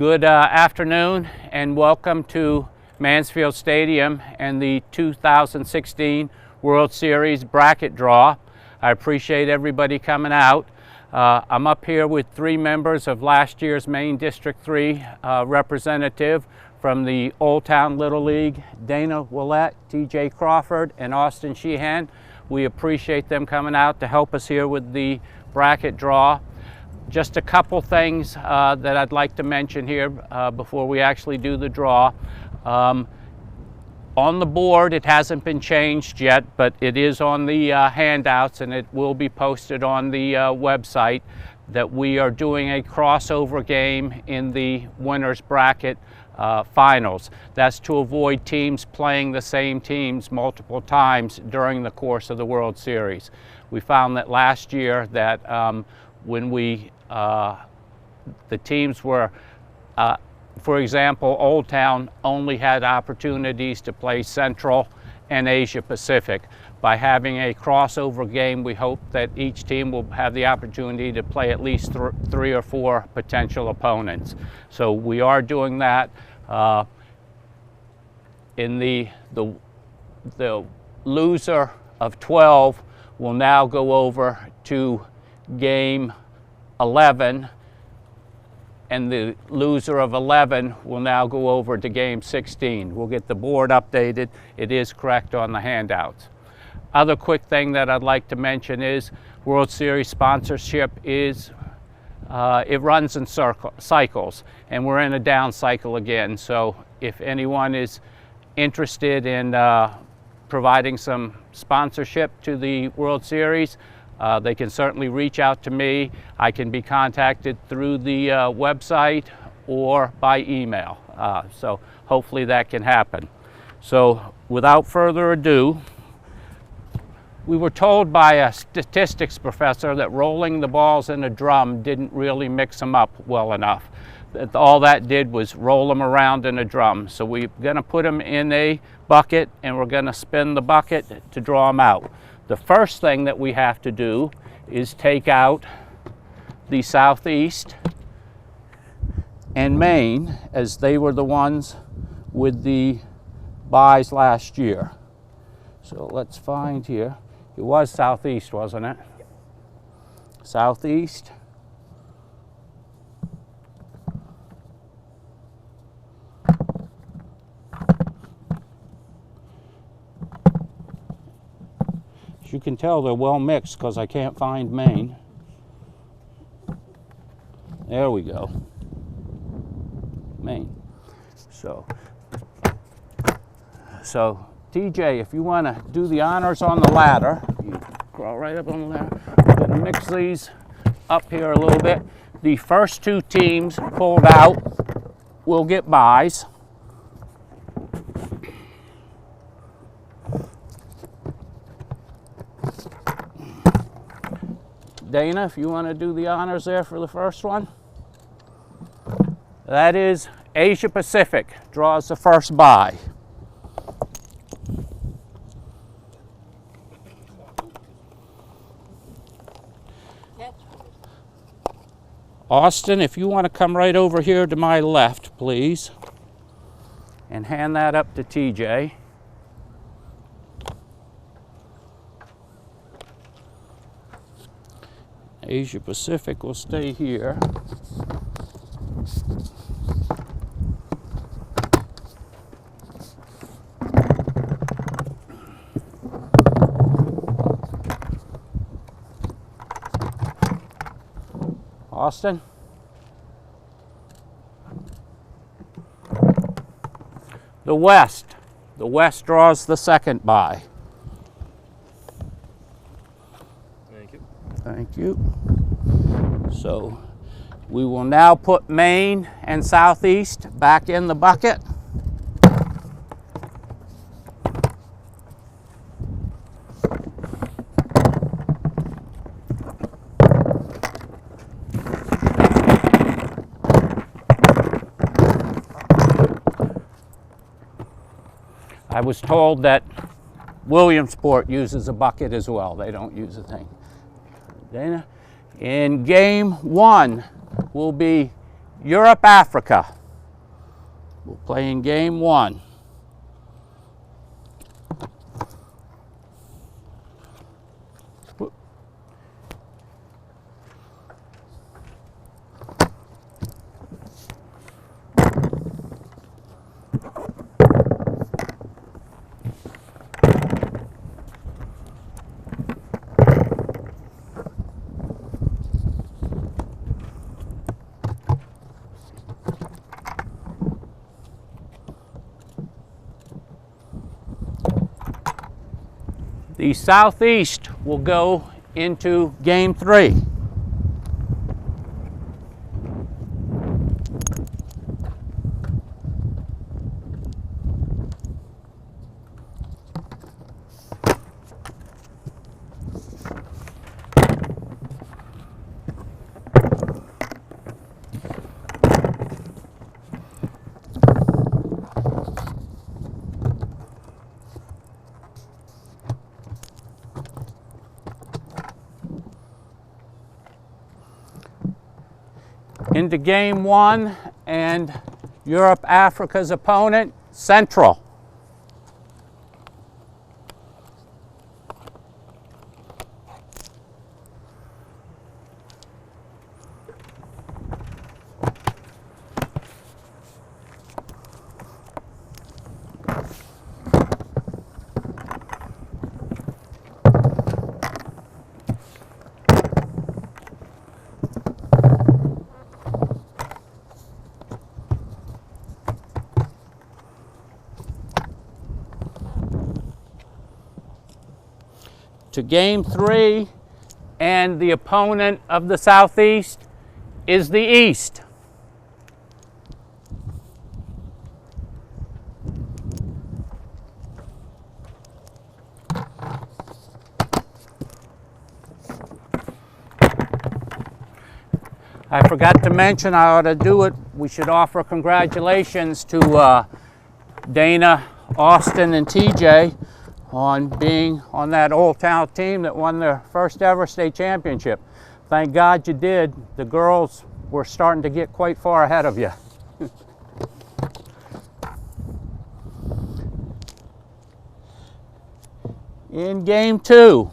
Good afternoon and welcome to Mansfield Stadium and the 2016 World Series bracket draw. I appreciate everybody coming out. I'm up here with three members of last year's Maine District 3 representative from the Old Town Little League, Dana Willett, TJ Crawford, and Austin Sheehan. We appreciate them coming out to help us here with the bracket draw. Just a couple things that I'd like to mention here before we actually do the draw. On the board, it hasn't been changed yet, but it is on the handouts and it will be posted on the website that we are doing a crossover game in the winners bracket finals. That's to avoid teams playing the same teams multiple times during the course of the World Series. We found that last year that when the teams were, for example, Old Town only had opportunities to play Central and Asia Pacific. By having a crossover game, we hope that each team will have the opportunity to play at least three or four potential opponents. So we are doing that. In the loser of 12 will now go over to game 11, and the loser of 11 will now go over to game 16. We'll get the board updated. It is correct on the handouts. Other quick thing that I'd like to mention is World Series sponsorship is, it runs in cycles, and we're in a down cycle again. So if anyone is interested in providing some sponsorship to the World Series, they can certainly reach out to me. I can be contacted through the website or by email. So hopefully that can happen. So without further ado, we were told by a statistics professor that rolling the balls in a drum didn't really mix them up well enough. That all that did was roll them around in a drum. So we're going to put them in a bucket and we're going to spin the bucket to draw them out. The first thing that we have to do is take out the Southeast and Maine, as they were the ones with the byes last year. So let's find here. It was Southeast, wasn't it? Yep. Southeast. As you can tell, they're well mixed because I can't find Maine. There we go. Maine. So TJ, if you want to do the honors on the ladder, you crawl right up on the ladder. We're going to mix these up here a little bit. The first two teams pulled out will get byes. Dana, if you want to do the honors there for the first one. That is Asia Pacific draws the first bye. Austin, if you want to come right over here to my left, please, and hand that up to TJ. Asia Pacific will stay here. Austin? The West. The West draws the second bye. Thank you. Thank you. So we will now put Maine and Southeast back in the bucket. I was told that Williamsport uses a bucket as well. They don't use a thing. Dana? In game one will be Europe, Africa. We'll play in game 1. The Southeast will go into game 3. Into game 1, and Europe, Africa's opponent, Central. To game 3, and the opponent of the Southeast is the East. I forgot to mention, I ought to do it, we should offer congratulations to Dana, Austin, and TJ on being on that Old Town team that won their first ever state championship. Thank God you did. The girls were starting to get quite far ahead of you. In game 2,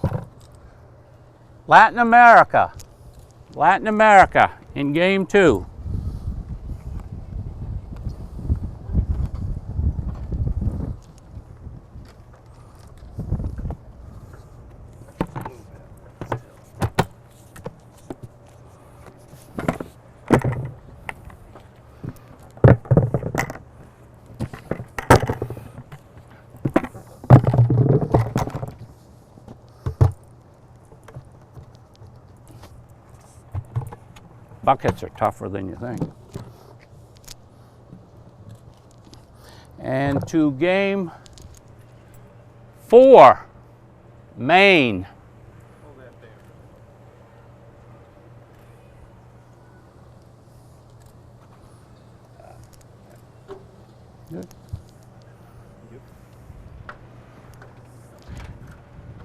Latin America in game 2. Buckets are tougher than you think. And to game 4, Maine. Good.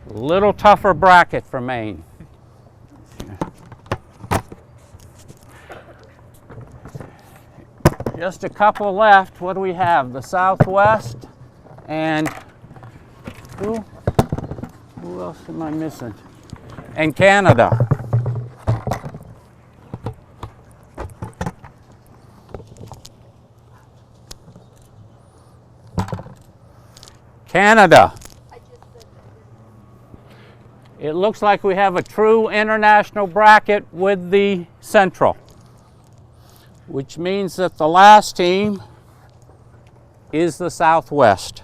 A little tougher bracket for Maine. Just a couple left. What do we have? The Southwest and who else am I missing? And Canada. Canada. It looks like we have a true international bracket with the Central, which means that the last team is the Southwest.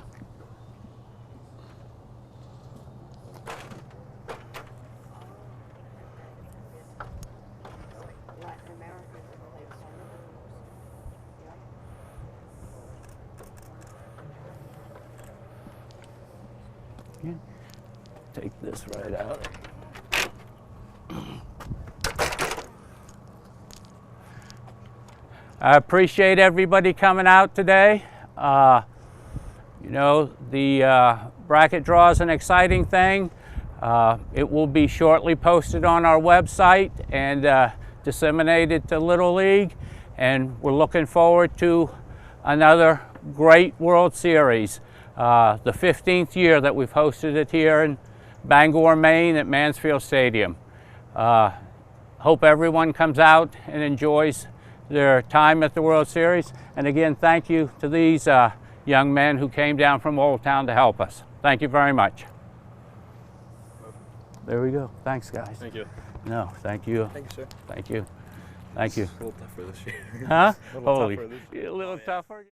Take this right out. I appreciate everybody coming out today. You know, the bracket draw is an exciting thing. It will be shortly posted on our website and disseminated to Little League. and we're looking forward to another great World Series. The 15th year that we've hosted it here in Bangor, Maine at Mansfield Stadium. Hope everyone comes out and enjoys their time at the World Series. And again, thank you to these young men who came down from Old Town to help us. Thank you very much. There we go. Thanks, guys. Thank you. No, thank you. Thank you, sir. Thank you. Thank you. A little tougher this year. Huh? A little Holy, tougher this year. a little tougher.